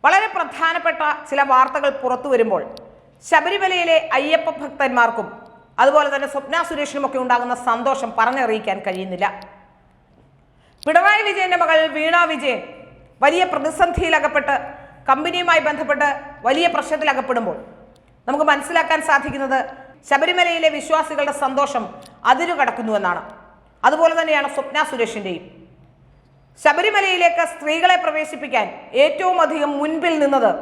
വളരെ പ്രധാനപ്പെട്ട ചില വാർത്തകൾ പുറത്തു വരുമ്പോൾ ശബരിമലയിലെ അയ്യപ്പ ഭക്തന്മാർക്കും അതുപോലെ തന്നെ സ്വപ്ന സുരേഷിനുമൊക്കെ ഉണ്ടാകുന്ന സന്തോഷം പറഞ്ഞറിയിക്കാൻ കഴിയുന്നില്ല. പിണറായി വിജയന്റെ മകൾ വീണ വിജയൻ വലിയ പ്രതിസന്ധിയിലകപ്പെട്ട് കമ്പനിയുമായി ബന്ധപ്പെട്ട് വലിയ പ്രശ്നത്തിലകപ്പെടുമ്പോൾ നമുക്ക് മനസ്സിലാക്കാൻ സാധിക്കുന്നത് ശബരിമലയിലെ വിശ്വാസികളുടെ സന്തോഷം അതിരുകടക്കുന്നുവെന്നാണ്. അതുപോലെ തന്നെയാണ് സ്വപ്ന സുരേഷിന്റെയും. ശബരിമലയിലേക്ക് സ്ത്രീകളെ പ്രവേശിപ്പിക്കാൻ ഏറ്റവും അധികം മുൻപിൽ നിന്നത്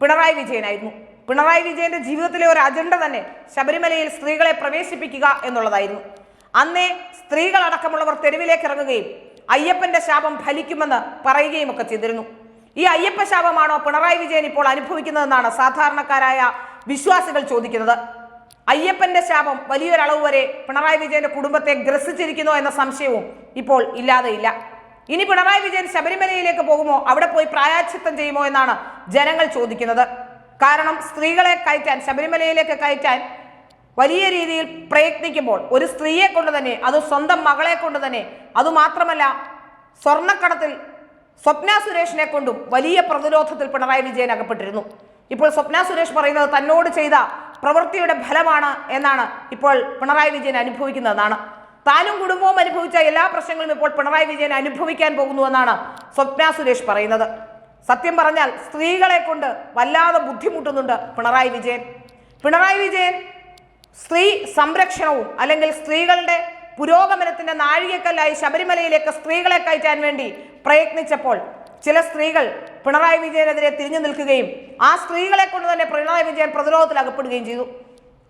പിണറായി വിജയനായിരുന്നു. പിണറായി വിജയന്റെ ജീവിതത്തിലെ ഒരു അജണ്ട തന്നെ ശബരിമലയിൽ സ്ത്രീകളെ പ്രവേശിപ്പിക്കുക എന്നുള്ളതായിരുന്നു. അന്നേ സ്ത്രീകളടക്കമുള്ളവർ തെരുവിലേക്ക് ഇറങ്ങുകയും അയ്യപ്പന്റെ ശാപം ഫലിക്കുമെന്ന് പറയുകയും ഒക്കെ ചെയ്തിരുന്നു. ഈ അയ്യപ്പ ശാപമാണോ പിണറായി വിജയൻ ഇപ്പോൾ അനുഭവിക്കുന്നതെന്നാണ് സാധാരണക്കാരായ വിശ്വാസികൾ ചോദിക്കുന്നത്. അയ്യപ്പന്റെ ശാപം വലിയൊരളവ് വരെ പിണറായി വിജയന്റെ കുടുംബത്തെ ഗ്രസിച്ചിരിക്കുന്നോ എന്ന സംശയവും ഇപ്പോൾ ഇല്ലാതെയില്ല. ഇനി പിണറായി വിജയൻ ശബരിമലയിലേക്ക് പോകുമോ, അവിടെ പോയി പ്രായശ്ചിത്തം ചെയ്യുമോ എന്നാണ് ജനങ്ങൾ ചോദിക്കുന്നത്. കാരണം സ്ത്രീകളെ കയറ്റാൻ, ശബരിമലയിലേക്ക് കയറ്റാൻ വലിയ രീതിയിൽ പ്രയത്നിക്കുമ്പോൾ ഒരു സ്ത്രീയെ കൊണ്ട് തന്നെ, അത് സ്വന്തം മകളെ കൊണ്ട് തന്നെ, അതുമാത്രമല്ല സ്വർണ്ണക്കടത്തിൽ സ്വപ്ന സുരേഷിനെ കൊണ്ടും വലിയ പ്രതിരോധത്തിൽ പിണറായി വിജയൻ അകപ്പെട്ടിരുന്നു. ഇപ്പോൾ സ്വപ്ന സുരേഷ് പറയുന്നത് തന്നോട് ചെയ്ത പ്രവൃത്തിയുടെ ഫലമാണ് എന്നാണ് ഇപ്പോൾ പിണറായി വിജയൻ അനുഭവിക്കുന്നതെന്നാണ്. താനും കുടുംബവും അനുഭവിച്ച എല്ലാ പ്രശ്നങ്ങളും ഇപ്പോൾ പിണറായി വിജയൻ അനുഭവിക്കാൻ പോകുന്നുവെന്നാണ് സ്വപ്ന സുരേഷ് പറയുന്നത്. സത്യം പറഞ്ഞാൽ സ്ത്രീകളെ കൊണ്ട് വല്ലാതെ ബുദ്ധിമുട്ടുന്നുണ്ട് പിണറായി വിജയൻ. പിണറായി വിജയൻ സ്ത്രീ സംരക്ഷണവും അല്ലെങ്കിൽ സ്ത്രീകളുടെ പുരോഗമനത്തിന്റെ നാഴികക്കല്ലായി ശബരിമലയിലേക്ക് സ്ത്രീകളെ കയറ്റാൻ വേണ്ടി പ്രയത്നിച്ചപ്പോൾ ചില സ്ത്രീകൾ പിണറായി വിജയനെതിരെ തിരിഞ്ഞു നിൽക്കുകയും ആ സ്ത്രീകളെ കൊണ്ട് തന്നെ പിണറായി വിജയൻ പ്രതിരോധത്തിൽ അകപ്പെടുകയും ചെയ്തു.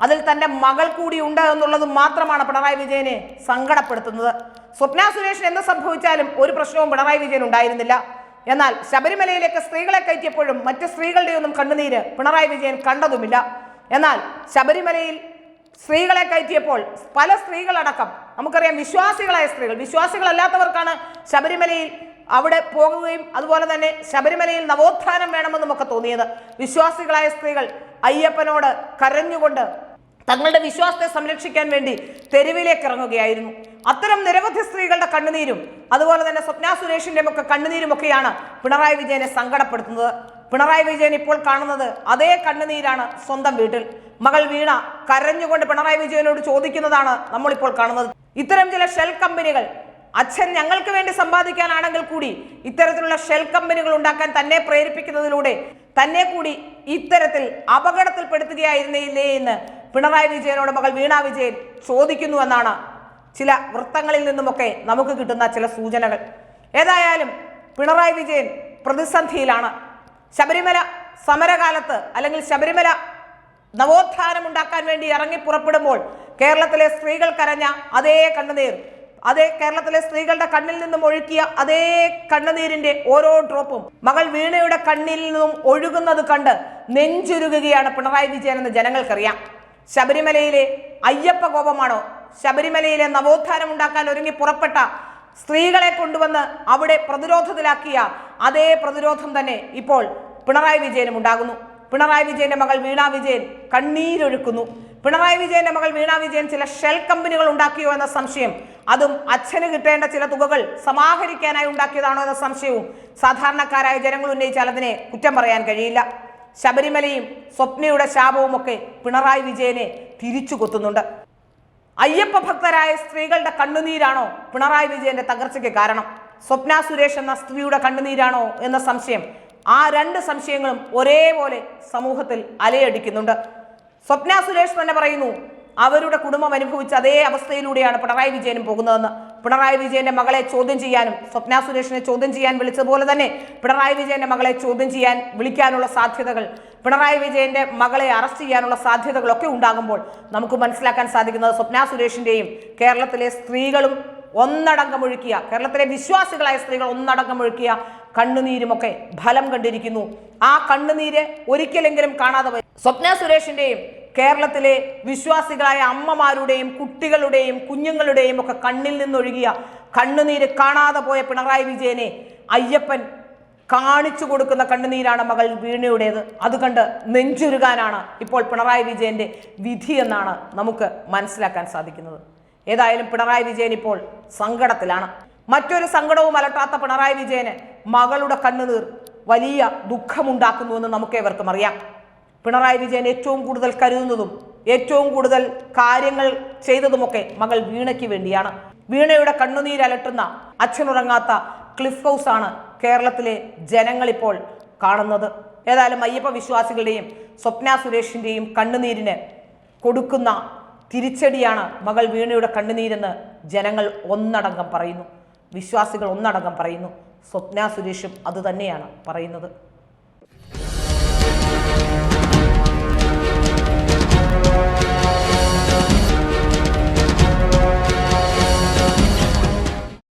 അതിൽ തന്റെ മകൾ കൂടി ഉണ്ട് എന്നുള്ളത് മാത്രമാണ് പിണറായി വിജയനെ സങ്കടപ്പെടുത്തുന്നത്. സ്വപ്ന സുരേഷിന് എന്ത് സംഭവിച്ചാലും ഒരു പ്രശ്നവും പിണറായി വിജയൻ ഉണ്ടായിരുന്നില്ല. എന്നാൽ ശബരിമലയിലേക്ക് സ്ത്രീകളെ കയറ്റിയപ്പോഴും മറ്റ് സ്ത്രീകളുടെ ഒന്നും കണ്ണുനീര് പിണറായി വിജയൻ കണ്ടതുമില്ല. എന്നാൽ ശബരിമലയിൽ സ്ത്രീകളെ കയറ്റിയപ്പോൾ പല സ്ത്രീകളടക്കം, നമുക്കറിയാം വിശ്വാസികളായ സ്ത്രീകൾ, വിശ്വാസികളല്ലാത്തവർക്കാണ് ശബരിമലയിൽ അവിടെ പോകുകയും അതുപോലെ തന്നെ ശബരിമലയിൽ നവോത്ഥാനം വേണമെന്നുമൊക്കെ തോന്നിയത്. വിശ്വാസികളായ സ്ത്രീകൾ അയ്യപ്പനോട് കരഞ്ഞുകൊണ്ട് തങ്ങളുടെ വിശ്വാസത്തെ സംരക്ഷിക്കാൻ വേണ്ടി തെരുവിലേക്ക് ഇറങ്ങുകയായിരുന്നു. അത്തരം നിരവധി സ്ത്രീകളുടെ കണ്ണുനീരും അതുപോലെ തന്നെ സ്വപ്ന സുരേഷിന്റെ ഒക്കെ കണ്ണുനീരുമൊക്കെയാണ് പിണറായി വിജയനെ സങ്കടപ്പെടുത്തുന്നത്. പിണറായി വിജയൻ ഇപ്പോൾ കാണുന്നത് അതേ കണ്ണുനീരാണ് സ്വന്തം വീട്ടിൽ. മകൾ വീണ കരഞ്ഞുകൊണ്ട് പിണറായി വിജയനോട് ചോദിക്കുന്നതാണ് നമ്മളിപ്പോൾ കാണുന്നത്. ഇത്തരം ചില ഷെൽ കമ്പനികൾ, അച്ഛൻ ഞങ്ങൾക്ക് വേണ്ടി സമ്പാദിക്കാനാണെങ്കിൽ കൂടി ഇത്തരത്തിലുള്ള ഷെൽ കമ്പനികൾ ഉണ്ടാക്കാൻ തന്നെ പ്രേരിപ്പിക്കുന്നതിലൂടെ തന്നെ കൂടി ഇത്തരത്തിൽ അപകടത്തിൽപ്പെടുത്തുകയായിരുന്നില്ലേ എന്ന് പിണറായി വിജയനോട് മകൾ വീണ വിജയൻ ചോദിക്കുന്നുവെന്നാണ് ചില വൃത്തങ്ങളിൽ നിന്നുമൊക്കെ നമുക്ക് കിട്ടുന്ന ചില സൂചനകൾ. ഏതായാലും പിണറായി വിജയൻ പ്രതിസന്ധിയിലാണ്. ശബരിമല സമരകാലത്ത് അല്ലെങ്കിൽ ശബരിമല നവോത്ഥാനം ഉണ്ടാക്കാൻ വേണ്ടി ഇറങ്ങി പുറപ്പെടുമ്പോൾ കേരളത്തിലെ സ്ത്രീകൾ കരഞ്ഞ അതേ കണ്ണുനീർ, അതേ കേരളത്തിലെ സ്ത്രീകളുടെ കണ്ണിൽ നിന്നും ഒഴുക്കിയ അതേ കണ്ണുനീരിന്റെ ഓരോ ഡ്രോപ്പും മകൾ വീണയുടെ കണ്ണിൽ നിന്നും ഒഴുകുന്നത് കണ്ട് നെഞ്ചുരുകുകയാണ് പിണറായി വിജയൻ എന്ന് ജനങ്ങൾക്കറിയാം. ശബരിമലയിലെ അയ്യപ്പ കോപമാണോ, ശബരിമലയിലെ നവോത്ഥാനം ഉണ്ടാക്കാൻ ഒരുങ്ങി പുറപ്പെട്ട സ്ത്രീകളെ കൊണ്ടുവന്ന് അവിടെ പ്രതിരോധത്തിലാക്കിയ അതേ പ്രതിരോധം തന്നെ ഇപ്പോൾ പിണറായി വിജയനും ഉണ്ടാകുന്നു. പിണറായി വിജയന്റെ മകൾ വീണ വിജയൻ കണ്ണീരൊഴുക്കുന്നു. പിണറായി വിജയന്റെ മകൾ വീണ വിജയൻ ചില ഷെൽ കമ്പനികൾ ഉണ്ടാക്കിയോ എന്ന സംശയം, അതും അച്ഛന് കിട്ടേണ്ട ചില തുകകൾ സമാഹരിക്കാനായി ഉണ്ടാക്കിയതാണോ എന്ന സംശയവും സാധാരണക്കാരായ ജനങ്ങൾ ഉന്നയിച്ചാൽ അതിനെ കുറ്റം പറയാൻ കഴിയില്ല. ശബരിമലയും സ്വപ്നയുടെ ശാപവും ഒക്കെ പിണറായി വിജയനെ തിരിച്ചു കൊത്തുന്നുണ്ട്. അയ്യപ്പ ഭക്തരായ സ്ത്രീകളുടെ കണ്ണുനീരാണോ പിണറായി വിജയന്റെ തകർച്ചയ്ക്ക് കാരണം? സ്വപ്ന സുരേഷ് എന്ന സ്ത്രീയുടെ കണ്ണുനീരാണോ എന്ന സംശയം, ആ രണ്ട് സംശയങ്ങളും ഒരേപോലെ സമൂഹത്തിൽ അലയടിക്കുന്നുണ്ട്. സ്വപ്ന സുരേഷ് തന്നെ പറയുന്നു അവരുടെ കുടുംബം അനുഭവിച്ച അതേ അവസ്ഥയിലൂടെയാണ് പിണറായി വിജയനും പോകുന്നതെന്ന്. പിണറായി വിജയന്റെ മകളെ ചോദ്യം ചെയ്യാനും സ്വപ്ന സുരേഷിനെ ചോദ്യം ചെയ്യാൻ വിളിച്ചതുപോലെ തന്നെ പിണറായി വിജയന്റെ മകളെ ചോദ്യം ചെയ്യാൻ വിളിക്കാനുള്ള സാധ്യതകൾ, പിണറായി വിജയന്റെ മകളെ അറസ്റ്റ് ചെയ്യാനുള്ള സാധ്യതകളൊക്കെ ഉണ്ടാകുമ്പോൾ നമുക്ക് മനസ്സിലാക്കാൻ സാധിക്കുന്നത് സ്വപ്ന സുരേഷിന്റെയും കേരളത്തിലെ സ്ത്രീകളും ഒന്നടങ്കമൊഴുക്കിയ, കേരളത്തിലെ വിശ്വാസികളായ സ്ത്രീകൾ ഒന്നടങ്കമൊഴുക്കിയ കണ്ണുനീരുമൊക്കെ ഫലം കണ്ടിരിക്കുന്നു. ആ കണ്ണുനീര് ഒരിക്കലെങ്കിലും കാണാതെ വരും. സ്വപ്ന സുരേഷിന്റെയും കേരളത്തിലെ വിശ്വാസികളായ അമ്മമാരുടെയും കുട്ടികളുടെയും കുഞ്ഞുങ്ങളുടെയും ഒക്കെ കണ്ണിൽ നിന്നൊഴുകിയ കണ്ണുനീര് കാണാതെ പോയ പിണറായി വിജയനെ അയ്യപ്പൻ കാണിച്ചു കൊടുക്കുന്ന കണ്ണുനീരാണ് മകൾ വീണയുടേത്. അത് കണ്ട് നെഞ്ചുരുകാനാണ് ഇപ്പോൾ പിണറായി വിജയന്റെ വിധി എന്നാണ് നമുക്ക് മനസ്സിലാക്കാൻ സാധിക്കുന്നത്. ഏതായാലും പിണറായി വിജയൻ ഇപ്പോൾ സങ്കടത്തിലാണ്. മറ്റൊരു സങ്കടവും അലട്ടാത്ത പിണറായി വിജയന് മകളുടെ കണ്ണുനീർ വലിയ ദുഃഖമുണ്ടാക്കുന്നുവെന്ന് നമുക്കേവർക്കും അറിയാം. പിണറായി വിജയൻ ഏറ്റവും കൂടുതൽ കരുതുന്നതും ഏറ്റവും കൂടുതൽ കാര്യങ്ങൾ ചെയ്തതുമൊക്കെ മകൾ വീണയ്ക്ക് വേണ്ടിയാണ്. വീണയുടെ കണ്ണുനീരലട്ടുന്ന അച്ഛനുറങ്ങാത്ത ക്ലിഫ് ഹൗസാണ് കേരളത്തിലെ ജനങ്ങളിപ്പോൾ കാണുന്നത്. ഏതായാലും അയ്യപ്പ വിശ്വാസികളുടെയും സ്വപ്ന സുരേഷിൻ്റെയും കണ്ണുനീരിന് കൊടുക്കുന്ന തിരിച്ചടിയാണ് മകൾ വീണയുടെ കണ്ണുനീരെന്ന് ജനങ്ങൾ ഒന്നടങ്കം പറയുന്നു, വിശ്വാസികൾ ഒന്നടങ്കം പറയുന്നു. സ്വപ്ന സുരേഷും അതുതന്നെയാണ് പറയുന്നത്.